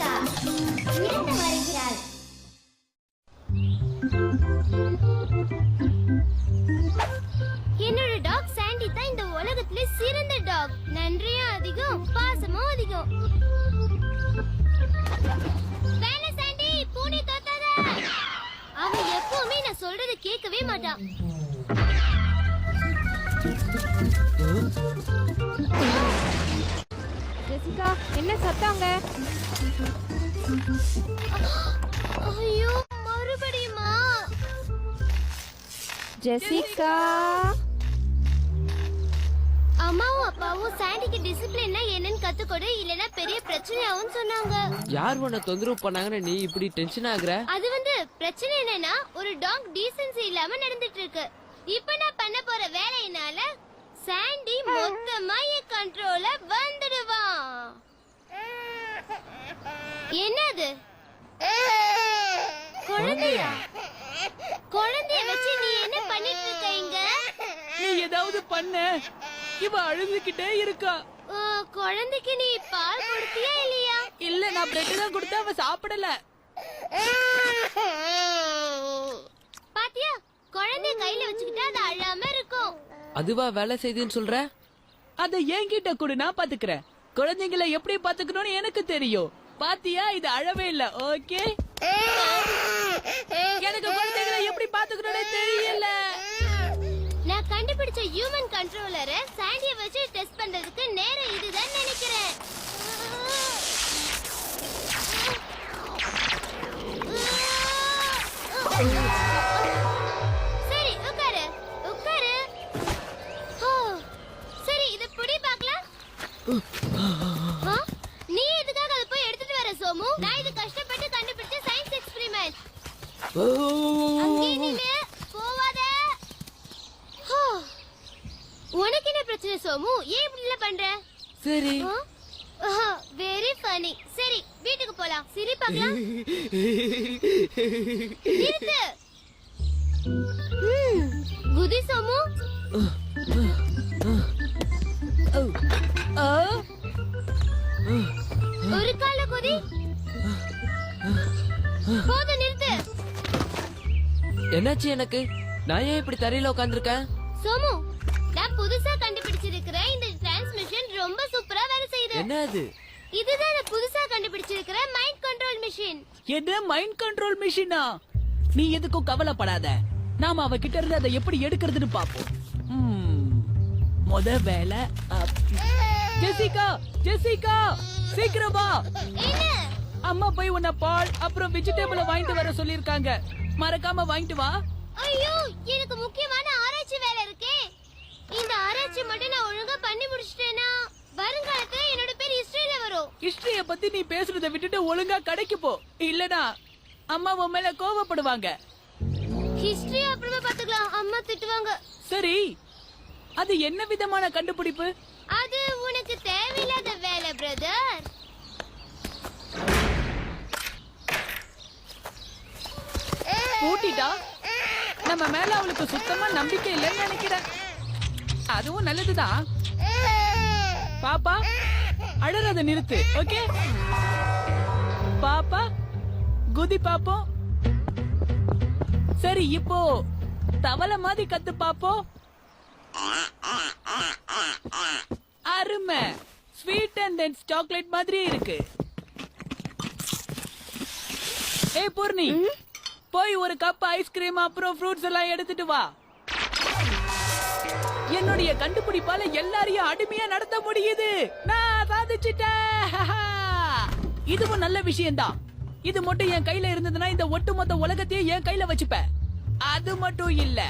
Jessica இருந்து வருகிறாள். என்னோட டாக் சாண்டி தான் இந்த உலகத்திலே சிறந்த டாக். நன்றியும் அதிகம், பாசமும் அதிகம். வேலை சாண்டி, பூனை தோத்தாத. அவன் எப்பவுமே நான் சொல்றத கேட்கவே மாட்டான். ஜெசிகா, என்ன சத்தங்க? ஐயோ, மறுபடியுமா? ஜெசிகா, அம்மாவும் அப்பாவும் சாண்டிக்கு டிசிப்ளின்னா என்னன்னு கத்துக்கொடு, இல்லனா பெரிய பிரச்சனையாவும் சொன்னாங்க. யார் உன்னை தொந்தரவு பண்ணாங்கன்னு நீ இப்படி டென்ஷன் ஆகுற? அது பிரச்சனை என்னன்னா ஒரு டாக் டீசன்சி இல்லாம நடந்துட்டு இருக்கு. இப்ப நான் பண்ண போற வேலையினால சாண்டி மொத்தமா என் கண்ட்ரோல வந்துடுவான். என்னது? குழந்தையா? குழந்தைய வச்சு நீ என்ன பண்ணிட்டு இருக்கீங்க? நீ ஏதாவது பண்ண, இவ அழுதுகிட்டே இருக்கா. குழந்தைக்கு நீ பால் கொடுத்தியா இல்லையா? இல்ல, நான் பிரெட் தான் கொடுத்தா அவ சாப்பிடல. பாத்தியா, குழந்தைய கையில வச்சுக்கிட்டா அது அழாம இருக்கும். அதுவா வேலை செய்துன்னு சொல்ற? அத என்கிட்ட கொடு, நான் பாத்துக்கிறேன். குழந்தைங்களை எப்படி பாத்துக்கணும்னு எனக்கு தெரியும். பாத்தியா, இது அழவே இல்ல. ஓகே, எனக்கு குழந்தைகளை எப்படி பாத்துக்கணும்னு தெரியல. நான் கண்டுபிடிச்ச ஹியூமன் கண்ட்ரோலரை சாண்டிய வச்சு டெஸ்ட் பண்றதுக்கு நேரம் இதுதான் நினைக்கிறேன். சரி, உட்காரு உட்காரு. சரி, இத புடி பார்க்கலாம். நீ எதுக்காக அத போய் எடுத்துட்டு வர சோமு? நான் இது கஷ்டப்பட்டு கண்டுபிடிச்ச சயின்ஸ் எக்ஸ்பெரிமெண்ட். அங்கே நில்லு, போவாத. உனக்கு என்ன பிரச்சனை சோமு? ஏன் இப்படி எல்லாம் பண்ற? சரி, வெரி ஃபனி. சரி, வீட்டுக்கு போலாம். சரி பார்க்கலாம். நிறுத்து. குதி சோமு. ஒரு கால குதி. போத நிறுத்து. என்னாச்சு எனக்கு? நான் ஏன் இப்படி தரையில உட்கார்ந்திருக்கேன்? சோமு, நான் புதுசா கண்டுபிடிச்சிருக்கிற இந்த டிரான்ஸ்மிஷன் ரொம்ப சூப்பரா வேலை செய்யுது. என்ன அது? இதுதான் நான் புதுசா கண்டுபிடிச்சிருக்கிற மைண்ட் கண்ட்ரோல் மிஷின். என்ன மைண்ட் கண்ட்ரோல் மிஷினா? நீ எதுக்கும் கவலைப்படாத, நாம அவகிட்ட இருந்து அதை எப்படி எடுக்கிறதுன்னு பாப்போம். முத வேலை ஜெசிகா, ஜெசிகா சீக்கிரம் வா. என்ன? அம்மா போய் உன்னை பால் அப்புறம் வெஜிடபிள வாங்கிட்டு வர சொல்லிருக்காங்க. மறக்காம வாங்கிட்டு வா. ஐயோ, எனக்கு முக்கியமான ஆராய்ச்சி வேலை இருக்கே. இந்த ஆராய்ச்சி மட்டும் நான் ஒழுங்கா பண்ணி முடிச்சிட்டேனா வருங்காலத்துல என்னோட பேர் ஹிஸ்டரியில வரும். ஹிஸ்டரிய பத்தி நீ பேசுறத விட்டுட்டு ஒழுங்கா கடைக்கு போ, இல்லனா அம்மா உன் மேல கோவப்படுவாங்க. ஹிஸ்டரி அப்புறமா பாத்துக்கலாம், அம்மா திட்டுவாங்க. சரி, அது என்ன விதமான கண்டுபிடிப்பு? அது உனக்கு தேவையில்லாத வேலை பிரதர். பூட்டிட்டா? நம்ம மேல அவளுக்கு சுத்தமா நம்பிக்கை இல்லைன்னு நினைக்கிறேன். அதுவும் நல்லதுதான். பாப்பா, அழறத நிறுத்து. ஓகே பாப்பா, குதி பாப்போம். சரி, இப்போ தவளை மாதிரி கத்து பாப்போம். அருமை, ஸ்வீட் அண்ட் டென்ஸ் சாக்லேட் மாதிரி இருக்கு. ஏய் பூர்ணி, போய் ஒரு கப் ஐஸ்கிரீம் அப்புறம் ஃப்ரூட்ஸ் எல்லாம் எடுத்துட்டு வா. என்னுடைய கண்டுபிடிப்பால எல்லாரையும் அடிமையா நடத்த முடியுது. நான் சாதிச்சிட்டேன். இதுவும் நல்ல விஷயம்தான். இது மட்டும் என் கையில இருந்ததுன்னா இந்த ஒட்டுமொத்த உலகத்தையே என் கையில வச்சுப்பேன். அது மட்டும் இல்ல,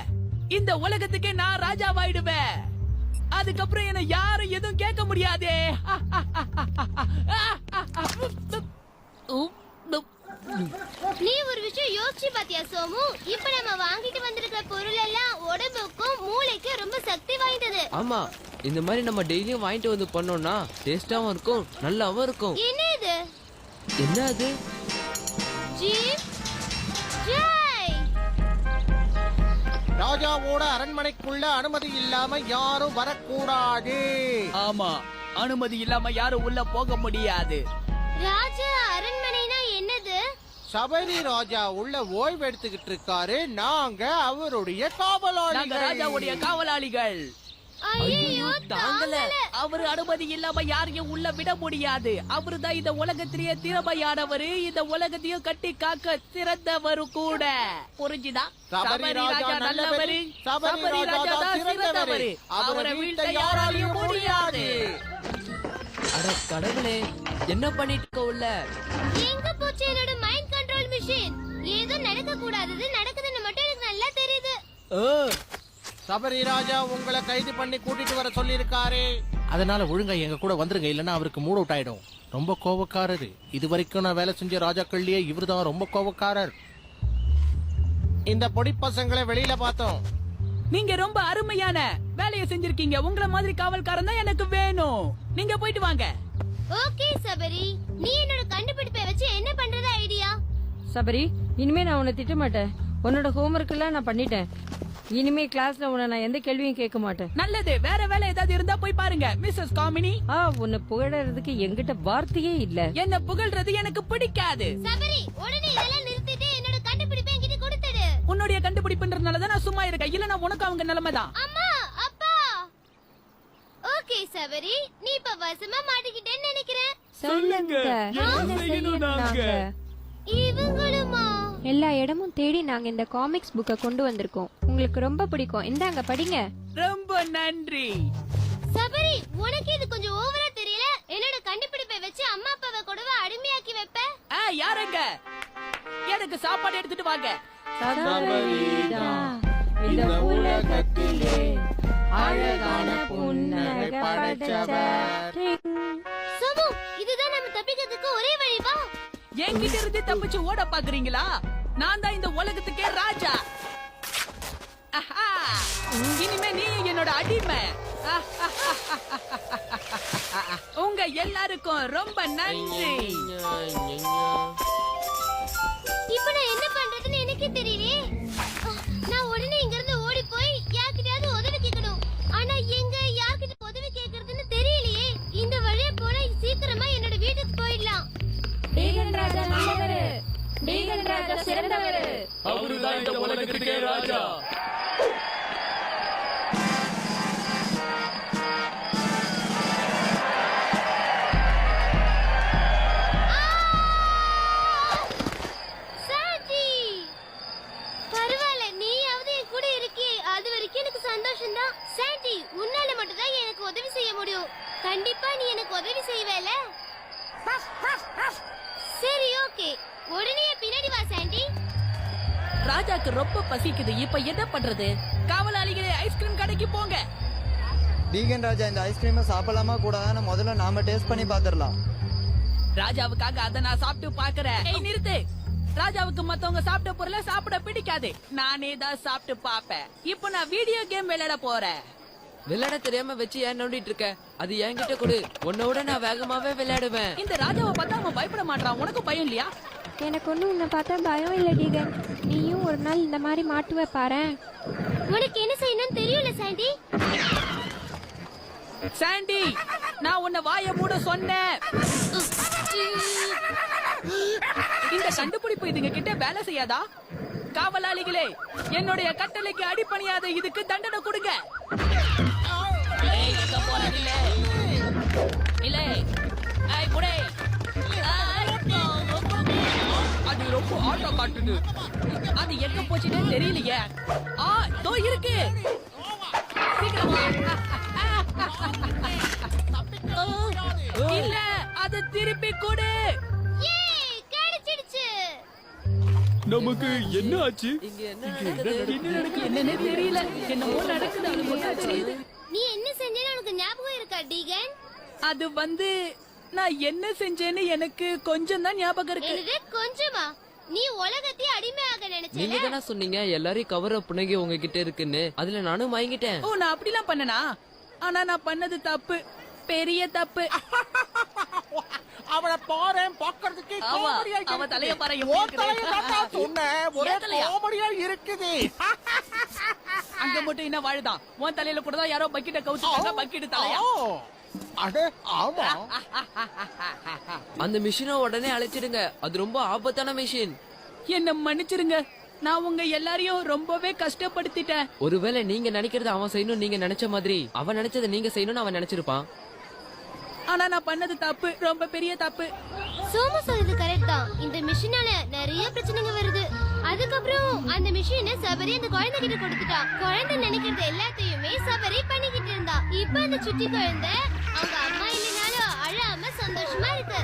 இந்த உலகத்துக்கே நான் ராஜாவாயிடுவேன். அதுக்கப்புறம் என்ன யாரும் எதுவும் கேட்க முடியாதே. நீ ஒரு விஷயம் யோசிச்சு பாத்தியா சோமு? இப்ப நம்ம வாங்கிட்டு வந்திருக்கிற பொருள் எல்லாம் உடம்புக்கும் மூளைக்கும் ரொம்ப சக்தி வாய்ந்தது. ஆமா, இந்த மாதிரி நம்ம டெய்லியும் வாங்கிட்டு வந்து பண்ணோம்னா டேஸ்டாவும் இருக்கும், நல்லாவும் இருக்கும். என்ன இது? என்ன அது? ஜீப் ஜெய். ராஜாவோட அரண்மனைக்குள்ள அனுமதி இல்லாம யாரும் வரக்கூடாது. ஆமா, அனுமதி இல்லாம யாரும் உள்ள போக முடியாது. ராஜா அரண்மனை சபரி ராஜா உள்ள ஓய்வு எடுத்துக்கிட்டு இருக்காரு. நாங்க அவருடைய நாங்க காவலாளிகள். ராஜாவுடைய காவலாளிகள். ஐயோ தாங்கல. அவரு அனுமதி இல்லாம யாரையும் உள்ள விட முடியாது. அவருதான் இந்த உலகத்திலேயே திறமையானவரு. இந்த உலகத்தையும் கட்டி காக்க சிறந்தவரு கூட. புரிஞ்சுதா? சபரி ராஜா நல்லவரு, சபரி ராஜா தான் சிறந்தவரு. அவரை வீழ்த்த யாராலையும் முடியாது. அட கடவுளே, என்ன பண்ணிட்டு இருக்க உள்ள? எங்க போச்சு என்னோட மைண்ட் கண்ட்ரோல் மிஷின்? ஏதோ நடக்க கூடாதது நடக்குதுன்னு மட்டும் எனக்கு நல்லா தெரியுது. சபரி ராஜா உங்களை கைது பண்ணி கூட்டிட்டு வர சொல்லிருக்காரு. அதனால ஒழுங்கா எங்க கூட வந்துருங்க, இல்லன்னா அவருக்கு மூட் அவுட் ஆயிடும். ரொம்ப கோவக்காரரு. இது வரைக்கும் நான் வேலை செஞ்ச ராஜாக்கள்லயே இவர்தான் ரொம்ப கோவக்காரர். இந்த பொடி பசங்களை வெளியில பார்த்தோம். நீங்க ரொம்ப அருமையான வேலையை செஞ்சிருக்கீங்க. உங்கள மாதிரி காவல்காரன் தான் எனக்கு வேணும். நீங்க போயிட்டு வாங்க. ஓகே சபரி, நீ என்னோட கண்டுபிடிப்பை வச்சு என்ன பண்றது ஐடியா? சபரி, இனிமே நான் உன்னை திட்ட மாட்டேன். உன்னோட ஹோம்ஒர்க் எல்லாம் நான் பண்ணிட்டேன். இனிமே கிளாஸ்ல உன்னை நான் எந்த கேள்வியும் கேட்க மாட்டேன். நல்லது. வேற வேலை ஏதாவது இருந்தா போய் பாருங்க. மிஸ்ஸஸ் காமினி, உன்னை புகழறதுக்கு என்கிட்ட வார்த்தையே இல்ல. என்ன புகழ்றது எனக்கு பிடிக்காது. சபரி, உடனே இதெல்லாம் நிறுத்திட்டு என்னோட கண்டுபிடிப்பை என்கிட்ட கொடுத்துடு. உன்னுடைய கண்டுபிடிப்புன்றதுனாலதான் நான் சும்மா இருக்கேன். இல்லனா உனக்கு அவங்க நிலைமைதான். அம்மா, அப்பா. ஓகே சபரி, நீ இப்ப வசமா மாட்டிக்கிட்டேன்னு நினைக்கிறேன். சொல்லுங்க, என்ன செய்யணும் நாங்க? இவங்களுமா? எல்லா இடமும் தேடி நாங்க இந்த காமிக்ஸ் புக்கை கொண்டு வந்திருக்கோம். உங்களுக்கு ரொம்ப பிடிக்கும். இந்தாங்க படிங்க. ரொம்ப நன்றி. சபரி, உனக்கு இது கொஞ்சம் ஓவரா தெரியல? என்னோட கண்டுபிடிப்பை வச்சு அம்மா அப்பாவை கூடவே அடிமையாக்கி வைப்ப? யாருங்க? எனக்கு சாப்பாடு எடுத்துட்டு வாங்க. இந்த உலகத்திலே அழகான புன்னகை படைச்சவர். சமு, இதுதான் நம்ம தப்பிக்கிறதுக்கு ஒரே வழி. வா. என்கிட்ட இருந்து தப்பிச்சு ஓட பாக்குறீங்களா? நான் தான் இந்த உலகத்துக்கே ராஜா. ஆஹா. இனிமே நீ என்னோட அடிமை. உங்க எல்லாருக்கும் ரொம்ப நன்றி. இப்ப நான் என்ன பண்றதுன்னு எனக்கே தெரியலையே. நான் உடனே இங்க இருந்து ஓடி போய் யார்கிட்டயாவது உதவி கேட்கணும். ஆனா எங்க யார்கிட்ட உதவி கேட்கறதுன்னு தெரியலையே. இந்த வழியா போனா சீக்கிரமா என்னோட வீட்டுக்கு போயிடலாம். டீகன் ராஜா நல்லவரு, டீகன் ராஜா சிறந்தவரு. அவருதான் இந்த உலகத்துக்கே ராஜா. சாண்டி, பரவாயில்ல, நீயாவது என் கூட இருக்கியே, அது வரைக்கும் எனக்கு சந்தோஷம் தான். சாண்டி, உன்னால மட்டும் தான் எனக்கு உதவி செய்ய முடியும். கண்டிப்பா நீ எனக்கு உதவி செய்வேல? சரி, ஓகே. உடனே பின்னாடி வா சாண்டி. ராஜாக்கு ரொம்ப பசிக்குது. இப்ப என்ன பண்றது? காவலாளிகளே, ஐஸ்கிரீம் கடைக்கு போங்க. டீகன் ராஜா, இந்த ஐஸ்கிரீமை சாப்பிடலாமா கூடாதான்னு முதல்ல நாம டேஸ்ட் பண்ணி பாத்துடலாம். ராஜாவுக்காக அதை நான் சாப்பிட்டு பாக்குறேன். நிறுத்து. ராஜாவுக்கு மத்தவங்க சாப்பிட்ட பொருளை சாப்பிட பிடிக்காது. நானே தான் சாப்பிட்டு பாப்பேன். இப்ப நான் வீடியோ கேம் விளையாட போறேன். விளையாட தெரியாம வச்சு ஏன் நோண்டிட்டு இருக்க? அது என்கிட்ட கொடு. உன்னோட நான் வேகமாவே விளையாடுவேன். இந்த ராஜாவை பார்த்தா அவன் பயப்பட மாட்டான். உனக்கு பயம் இல்லையா? எனக்கு ஒன்னும் உன்னை பார்த்தா பயம் இல்ல டீகன். நீயும் ஒரு நாள் இந்த மாதிரி மாட்டுவ பாரேன். உனக்கு என்ன செய்யணும்னு தெரியல சாண்டி. சாண்டி, நான் உன்னை வாய மூட சொன்னேன். இந்த கண்டுபிடிப்பு இதுங்க கிட்ட வேலை செய்யாதா? காவலாளிகளே, என்னுடைய கட்டளைக்கு அடிபணியாத இதுக்கு தண்டனை கொடுங்க. அது ரொம்ப ஆட்டோ காட்டுது. அது எங்க போச்சுன்னே தெரியலையே. தோ இருக்கு. சீக்கிரமா. இல்ல, அது திருப்பி கொடு. கிடைச்சிடுச்சு. நமக்கு என்ன ஆச்சு? இங்க என்ன நடக்குது? என்ன நடக்குது என்னன்னே தெரியல. என்னமோ நடக்குது. அது மட்டும் தெரியுது. நீ என்ன செஞ்சேன்னு உனக்கு ஞாபகம் இருக்கா டீகன்? அது வந்து நான் என்ன செஞ்சேன்னு எனக்கு கொஞ்சம் தான் ஞாபகம் இருக்கு. என்னது கொஞ்சமா? நீ உலகத்தையே அடிமையாக நீங்க நினைச்சல? தானே சொன்னீங்க எல்லாரையும் கவர புனகி உங்ககிட்ட இருக்குன்னு. அதுல நானும் வாங்கிட்டேன். ஓ, நான் அப்படிலாம் பண்ணனா? ஆனா நான் பண்ணது தப்பு, பெரிய தப்பு. அவளை பாரு, பாக்குறதுக்கு காமெடியா அவ தலைய இருக்குது. பாரு, ஓ, எப்படி தலையை இருக்குது. தாத்தா சொன்னேன், ஒரே என் தலையா? காமெடியா இருக்குது. அங்க மட்டும் என்ன வாழுதான்? உன் தலையில கூட தான் யாரோ பக்கெட்ட கவுத்துட்டாங்க. பக்கெட் தலையா? ஓ, அட ஆமா. அந்த மிஷினை உடனே அழைச்சிடுங்க. அது ரொம்ப ஆபத்தான மிஷின். என்ன மன்னிச்சிருங்க. நான் உங்க எல்லாரையும் ரொம்பவே கஷ்டப்படுத்திட்டேன். ஒருவேளை நீங்க நினைக்கிறது அவன் செய்யணும் நீங்க நினைச்ச மாதிரி அவன் நினைச்சதை நீங்க செய்யணும்னு அவன் நினைச்சிருப்பான். ஆனா நான் பண்ணது தப்பு, ரொம்ப பெரிய தப்பு. சோமு சொல்றது கரெக்ட் தான். இந்த மிஷினால நிறைய பிரச்சனைங்க வருது. அதுக்கப்புறம் அந்த மிஷினை சபரி அந்த குழந்தை கிட்ட கொடுத்துட்டான். குழந்தை நினைக்கிறது எல்லாத்தையுமே சபரி பண்ணிக்கிட்டு இருந்தா. இப்ப அந்த சுட்டி குழந்தை அவங்க அம்மா இல்லைனாலும் அழாம சந்தோஷமா இருக்கு.